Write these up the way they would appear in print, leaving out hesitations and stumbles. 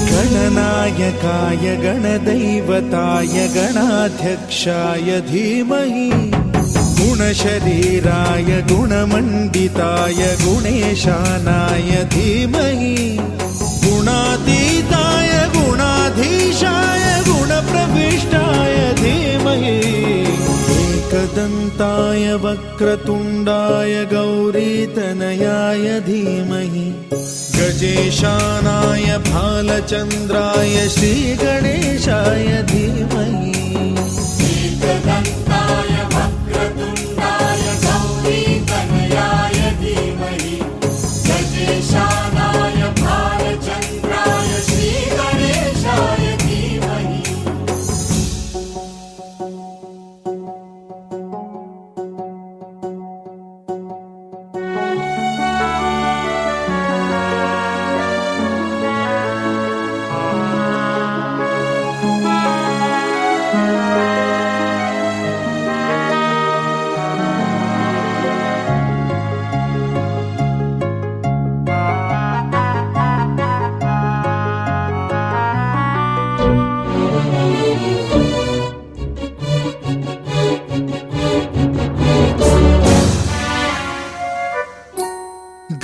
गणनायकाय गणदैवताय गणाध्यक्षाय धीमहि गुणशरीराय गुणमण्डिताय गुणेशानाय धीमहि गुणातीताय गुणाधीशाय गुणप्रविष्टाय धीमहि एकदन्ताय वक्रतुण्डाय गौरीतनयाय धीमहि गजेशानाय भालचन्द्राय श्रीगणेशाय धीमहि एकदन्ताय वक्रतुण्डाय गौरीतनयाय धीमहि गजेशानाय भालचन्द्राय श्रीगणेशाय धीमहि।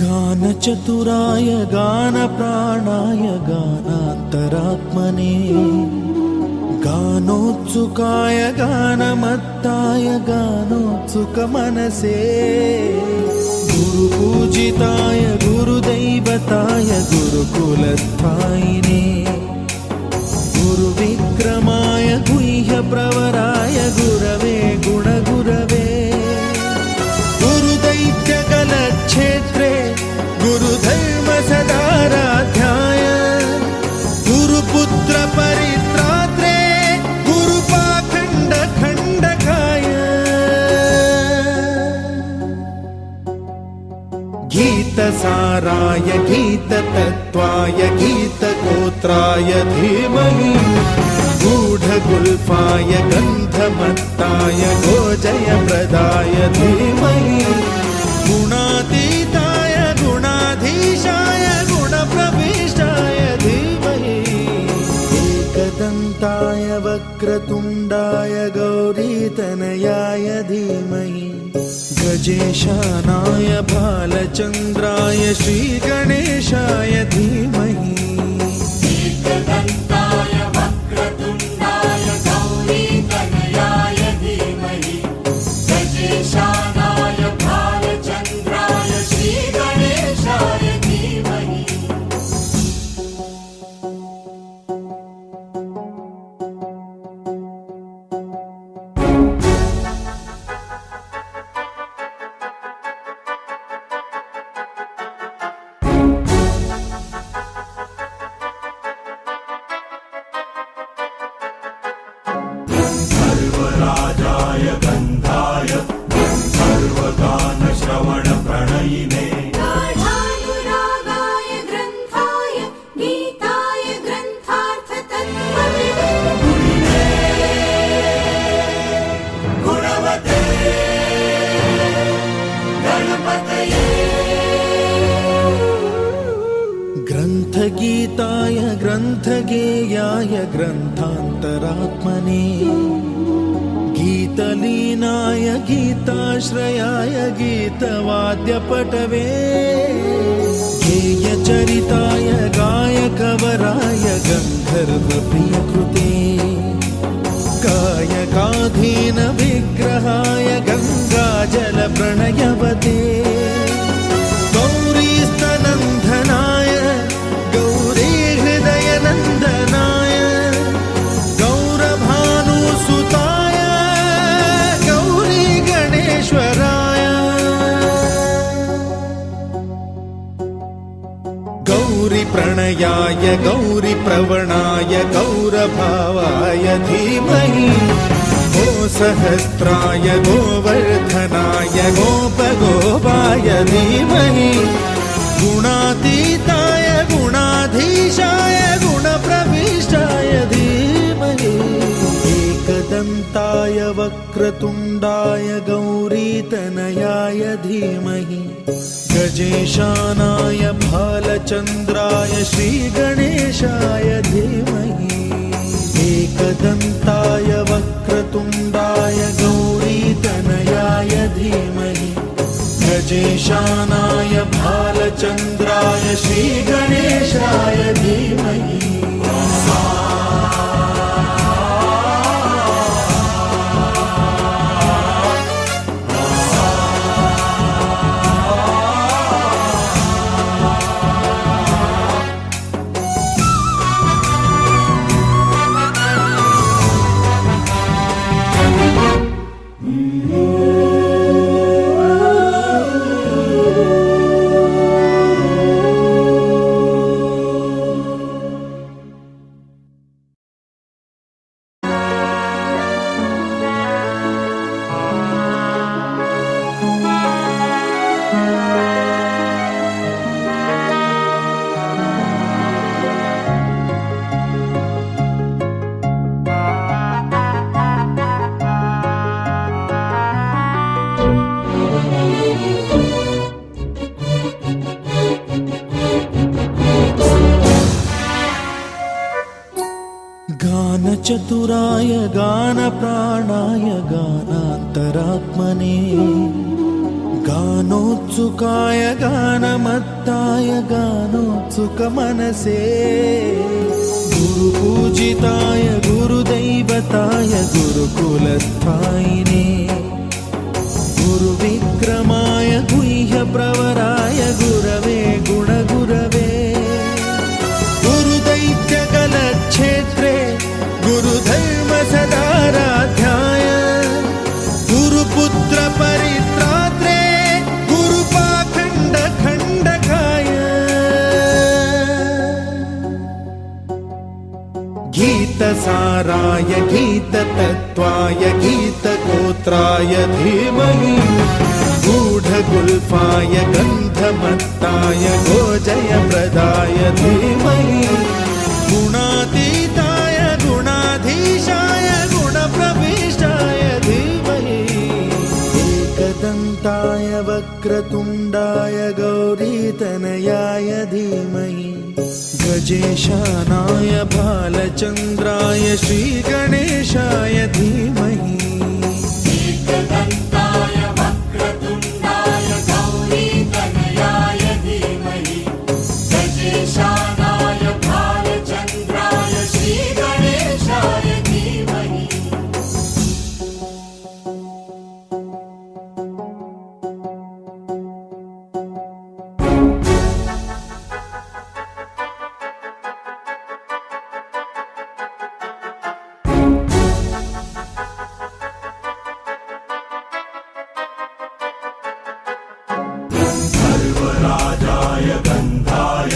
गानचतुराय गानप्राणाय गानान्तरात्मने गानोत्सुकाय गानमत्ताय गानोत्सुकमनसे गुरुपूजिताय गुरुदैवताय गुरुकुलस्थायिने गुरुविक्रमाय गुह्यप्रवराय गुरवे गुणगुरवे गुरुदैत्यकलक्षेत्रे गुरुधर्मसदाराध्याय गुरुपुत्र परित्रात्रे गुरुपाखण्डखण्डकाय गीतसाराय गीततत्त्वाय गीतगोत्राय धीमहि गूढगुल्फाय गन्धमत्ताय गोजयप्रदाय धीमहि गुणातीताय गुणाधीशाय गुणप्रविष्टाय धीमहि एकदन्ताय वक्रतुण्डाय गौरीतनयाय धीमहि गजेशानाय भालचन्द्राय श्रीगणेशाय धीमहि एकदन्ताय वक्रतुण्डाय गौरीतनयाय धीमहि गजेशानाय भालचन्द्राय श्रीगणेशाय धीमहि। सर्वराजाय गन्धाय सर्वगानश्रवणप्रणयिने गाढानुरागाय ग्रन्थाय गीताय ग्रन्थार्थतत्त्वविदे गुणवते गणपतये ग्रन्थगीताय ग्रन्थगेयाय ग्रन्थान्तरात्मने गीतलीनाय गीताश्रयाय गीतवाद्यपटवे गेयचरिताय गायकवराय गन्धर्वप्रियकृते कायकाधीन विग्रहाय गङ्गाजलप्रणयवते गौरीस्तनन्दनाय गौरीहृदयनन्दनाय गौरभानुसुताय गौरी गणेश्वराय गौरीप्रणयाय गौरीप्रवणाय गौरभावाय धीमहि गोसहस्राय गोवर्धनाय गोपगोपाय धीमहि गुणातीताय गुणाधीशाय गुणप्रविष्टाय धीमहि एकदन्ताय वक्रतुण्डाय गौरीतनयाय धीमहि गजेशानाय भालचन्द्राय श्रीगणेशाय धीमहि एकदन्ताय वक्रतुण्डाय गौरीतनयाय धीमहि गजेशानाय भालचन्द्राय श्रीगणेशाय धीमहि गानचतुराय गानप्राणाय गानान्तरात्मने गानोत्सुकाय गानमत्ताय गानोत्सुकमनसे गुरुपूजिताय गुरुदैवताय गुरुकुलस्थायिने गुरुविक्रमाय गुह्यप्रवराय गुरवे गुणगुरवे गुरुदैत्यकलक्षेत्रे गुरुधर्मसदाराध्याय गुरुपुत्रपरित्रात्रे गुरुपाखण्डखण्डकाय गीतसाराय गीततत्त्वाय गीतगोत्राय धीमहि गूढगुल्फाय गन्धमत्ताय गोजयप्रदाय धीमहि गुणातीताय गुणाधीशाय गुणप्रविष्टाय धीमहि एकदन्ताय वक्रतुण्डाय गौरीतनयाय धीमहि गजेशानाय भालचन्द्राय श्रीगणेशाय धीमहि एकदन्ताय वक्रतुण्डाय गौरीतनयाय धीमहि गजेशानाय भालचन्द्राय श्रीगणेशाय धीमहि सर्वराजाय गन्धाय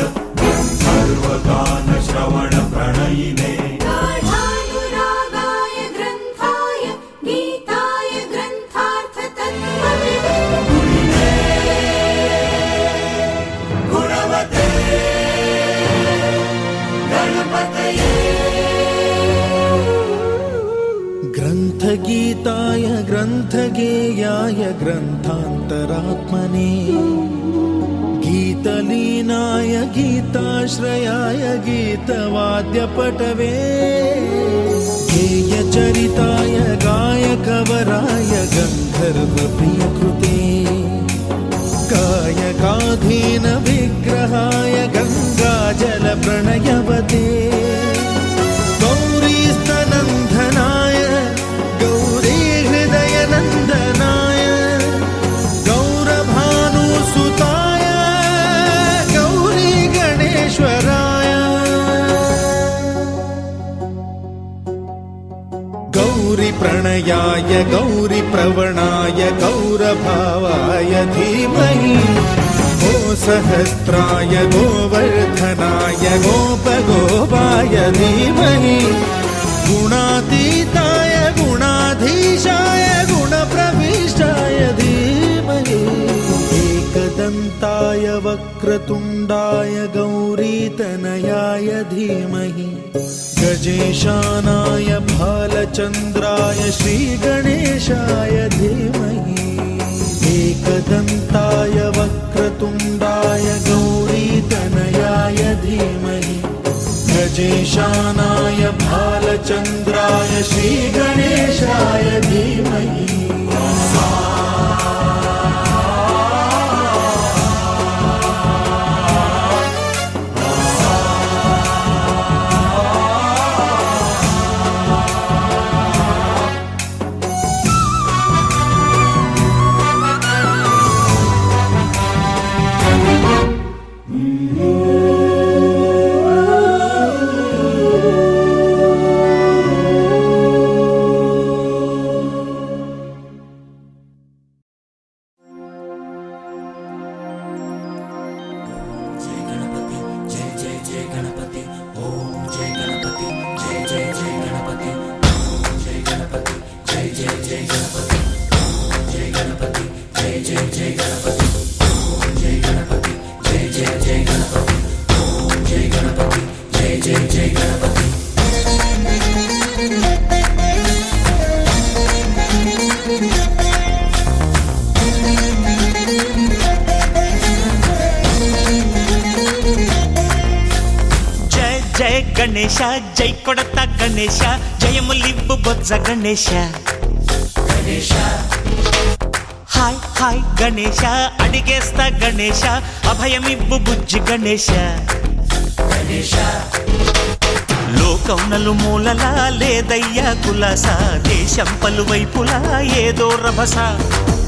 सर्वगानश्रवणप्रणयिने गाढानुरागाय ग्रन्थाय गीताय ग्रन्थार्थतत्त्वविदे गुणवते गणपतये ग्रन्थगीताय ग्रन्थगेयाय ग्रन्थान्तरात्मने गीतलीनाय गीताश्रयाय गीतवाद्यपटवे गेयचरिताय गायक वराय गन्धर्वप्रियकृते कायकाधीन विग्रहाय गङ्गाजलप्रणयवते गौरीस्तनन्दनाय गौरीहृदयनन्दनाय गौरभानुसुताय गौरी गणेश्वराय गौरीप्रणयाय गौरीप्रवणाय गौरभावाय धीमहि गो सहस्राय गोवर्धनाय गोपगोपाय धीमहि गुणातीताय गुणाधीशाय गुणप्रविष्टाय धीमहि एकदन्ताय वक्रतुण्डाय गौरीतनयाय धीमहि गजेशानाय भालचन्द्राय श्रीगणेशाय धीमहि एकदन्ताय वक्रतुण्डाय गौरीतनयाय धीमहि गजेशानाय भालचन्द्राय श्रीगणेशाय धीमहि గణేశ జై కొడత గణేశ జయములివ్వు బొజ్జ గణేశ హాయ్ హాయ్ గణేశ అడిగేస్తా గణేశ అభయమివ్వు బుజ్జి గణేశ లోకం నలుమూలలా లేదయ్యా కులాస దేశం పలువైపులా ఏదో రభస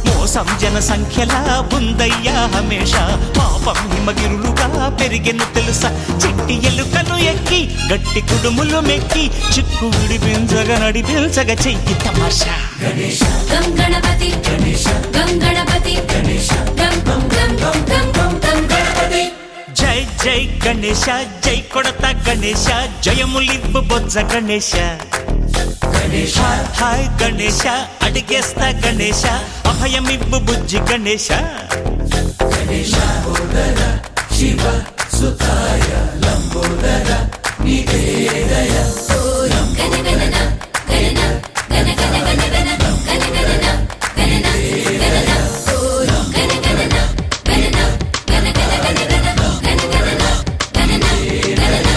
మోసం జన సంఖ్యలా ఉందయ్యా హమేష పాపం హిమగిరులుగా పెరిగెను తెలుసా చిట్టి ఎలుకలు ఎక్కి గట్టి కుడుములు మెక్కి చిక్కు విడిపించగ నడిపించగ చెయ్యి తమాషా గం గణపతి గం గణపతి గం గం గం గం గం గణపతి జై జై గణేశ జై కొడత గణేశ జయములివ్వు బొజ్జ గణేశ హాయ్ గణేశ అడిగేస్తా గణేశ అభయమివ్వు బుజ్జి గణేశ శివ సుతాయ లంబోదర నివేదయ గణగణన గణన గణ గణ గణ గణ గణగణన గణన గణన గణగణన గణన గణ గణ గణ గణ గణగణన గణన గణన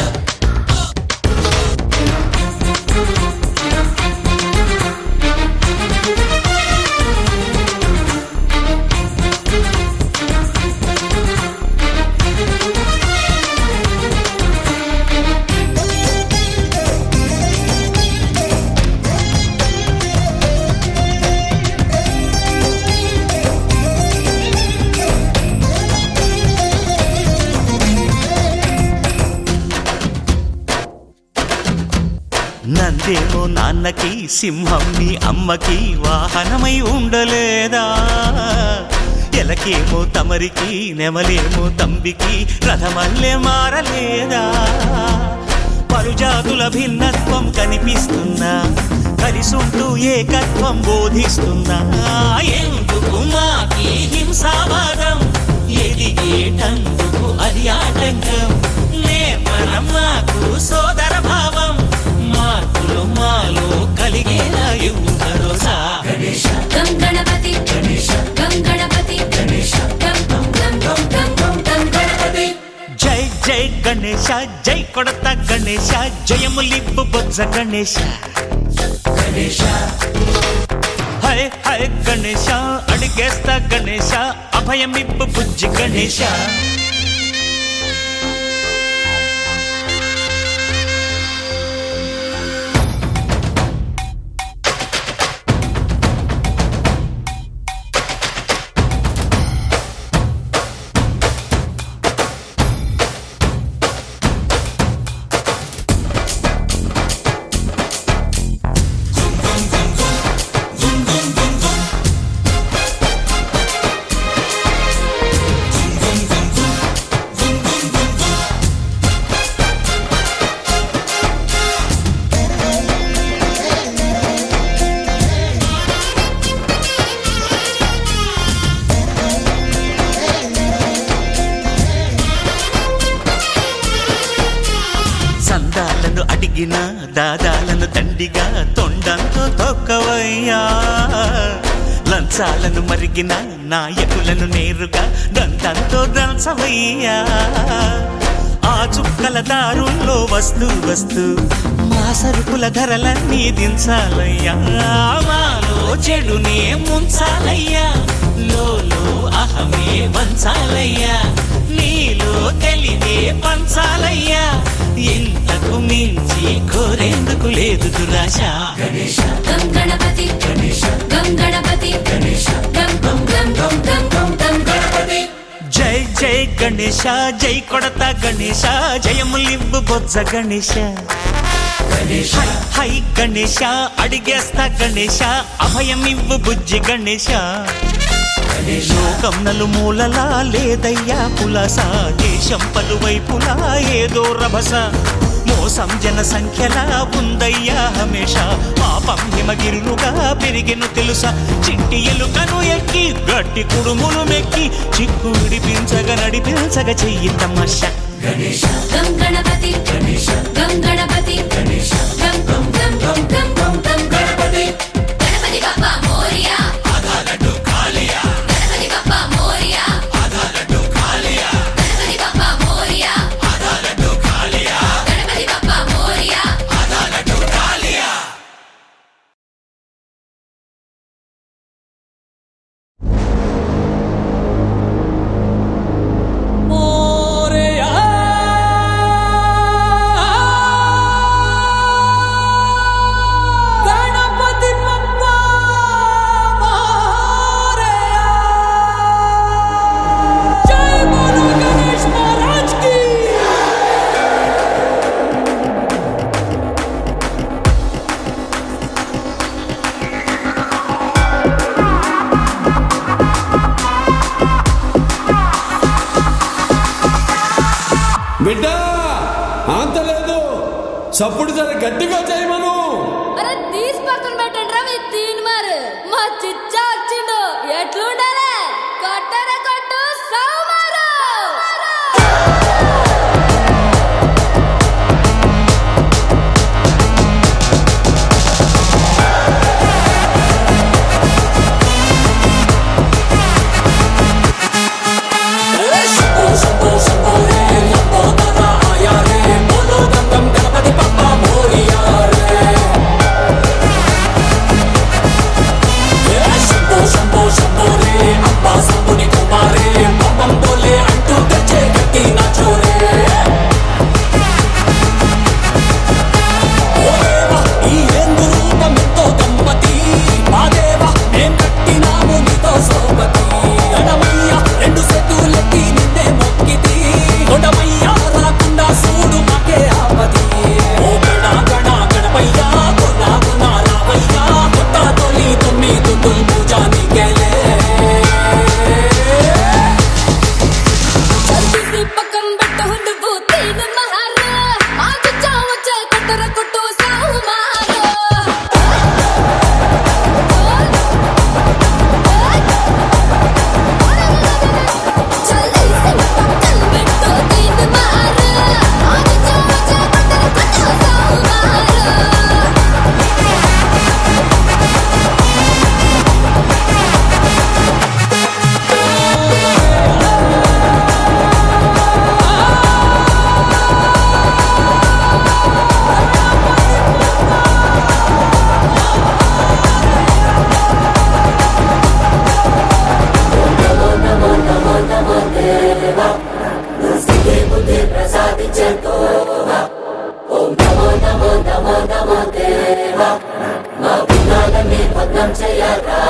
నందేమో నాన్నకి సింహం మీ అమ్మకి వాహనమై ఉండలేదా ఎలకేమో తమరికి నెమలేమో తంబికి రథమల్లే మారలేదా పలుజాతుల భిన్నత్వం కనిపిస్తున్నా కలిసుంటూ ఏకత్వం బోధిస్తున్నా ఎందుకు మాకి హింసావాదం ఎదిగేటందుకు అది ఆటంకం నేర్పరం మాకు సోదర భావం మార్పులు మాలో కలిగేలా ఇవ్వు భరోసా గం గణపతి గం గణపతి గం గం గం గం గం గణపతి జై జై గణేశ జై కొడత గణేశ జయములివ్వు బొజ్జ గణేశ హై హై గణేశ అడిగేస్తా గణేశ అభయమిప్పు బుజ్జి గణేశ సందాలను అడిగిన దాదాలను దండిగా తొండంతో తొక్కవయ్యా లంచాలను మరిగిన నాయకులను నేరుగా దంతంతో దంచవయ్యా ఆ చుక్కల దారుల్లో వస్తూ వస్తూ మా సరుకుల ధరలన్నీ దించాలయ్యా మాలో చెడునే ముంచాలయ్యా లోలో అహమే వంచాలయ్యా నీలో తెలివే పంచాలయ్యా ఇంతకు మించి కోరేందుకు లేదు దురాశ గణేశ గం గణపతి గణేశ గం గణపతి గణేశ గం గం గం గం గం గం గం గణపతి జై జై గణేశ జై కొడత గణేశ జయములివ్వు బొజ్జ గణేశ గణేశ హై గణేశ అడిగేస్తా గణేశ అభయమివ్వు బుజ్జి గణేశ లోకం నలుమూలలా లేదయ్యా పులస దేశం పలువైపులా ఏదో రభస మోసం జన సంఖ్యలా ఉందయ్యా హమేష పాపం హిమగిరులుగా పెరిగెను తెలుసా చిట్టి ఎలుకను ఎక్కి గట్టి కుడుములు మెక్కి చిక్కు విడిపించగ నడిపించగ చెయ్యి తమాష గణేశ గం గణపతి గణేశ గం గణపతి గణేశ గం గం గం గం గం గం గం గణపతి గణపతి బప్పా మోరియా ఆधा లడ్డు కాలియా గణపతి బప్పా మోరియా ఆधा లడ్డు కాలియా గణపతి బప్పా మోరియా ఆधा లడ్డు కాలియా గణపతి బప్పా మోరియా ఆधा లడ్డు కాలియా బిడ్డ అంతలేదు సప్పుడు జర గట్టిగా చేయమను అరే తీసి పక్కన పెట్టండి రా మీ తీన్ మారు మా చిచ్చా వచ్చిండు ఎట్లుండాలే కొట్టర కొట్టు సౌమారు శంభో శంభో రే మా విఘ్నాలన్నీ భద్రం చెయ్యరా